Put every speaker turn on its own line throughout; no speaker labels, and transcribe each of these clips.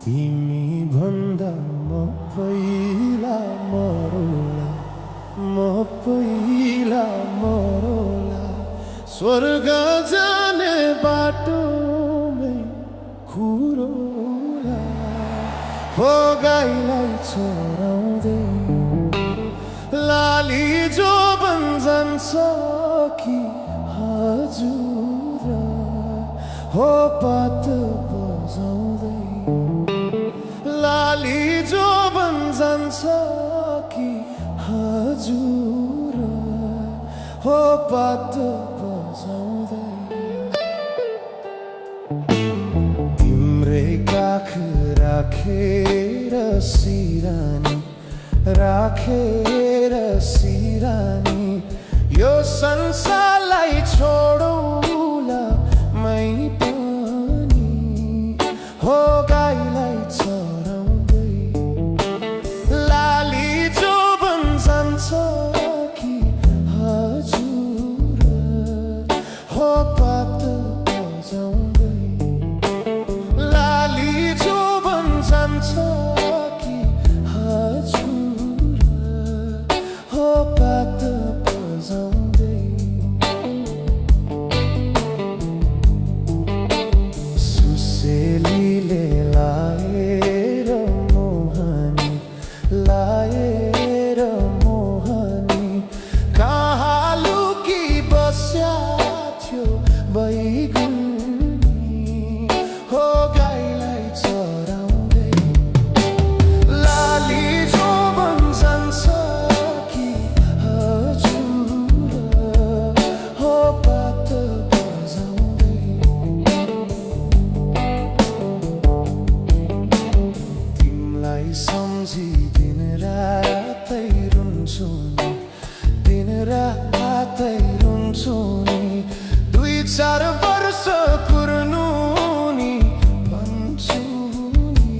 तिमी भन्दा म पहिला मरौला, म पहिला मरौला। स्वर्ग जाने बाटोमै खुरौला, हो गाईलाई चराउँदै लाली जो बन जान्छ कि हजुर, हो पात बजाउँदै लाली जो बन जान्छ कि हजुर, हो पात बजाउँदै। तिम्रै काख राखेर सिरानी, राखेर सिरानी, यो संसारलाई छोडौला मै पनि, हो गाईलाई चराउँदै लाली जो बन जान्छ कि हजुर, हो पात बजाउँदै लाली जो बन जान्छ कि हजुर, हो पात बजाउँदै। सुसेलीले लाएर मोहनी, लाएर मोहनी, कहाँ लुकी बस्या थियो बैगुनी, हो गाईलाई चराउँदै लाली जो बन जान्छ कि हजुर, हो पात बजाउँदै। तिमीलाई सम्झी दिन रातै रुन्छु नि, दिन रातै रुन्छु नि, 2-4 वर्ष कुर्नु नि भन्छु नि,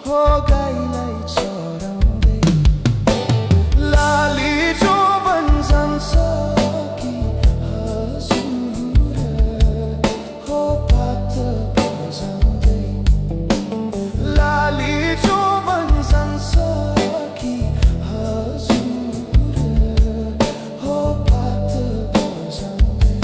हो गाईलाई चराउँदै लाली जो बन जान्छ कि हजुर, हो पात बजाउँदै लाली जो बन जान्छ कि हजुर, हो पात बजाउँदै।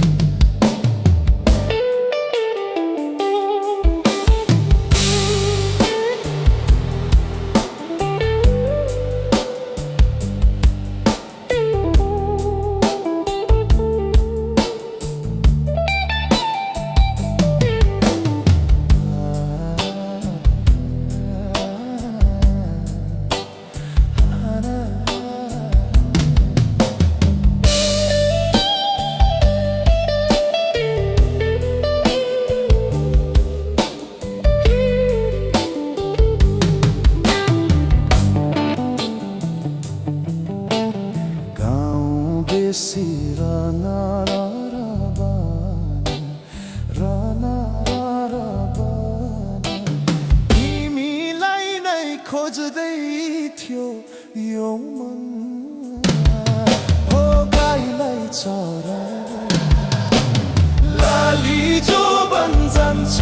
बेसी रना तिमीलाई नै खोज्दै थियो यो मन, हो गाईलाई चराउँदै लाली जो बन जान्छ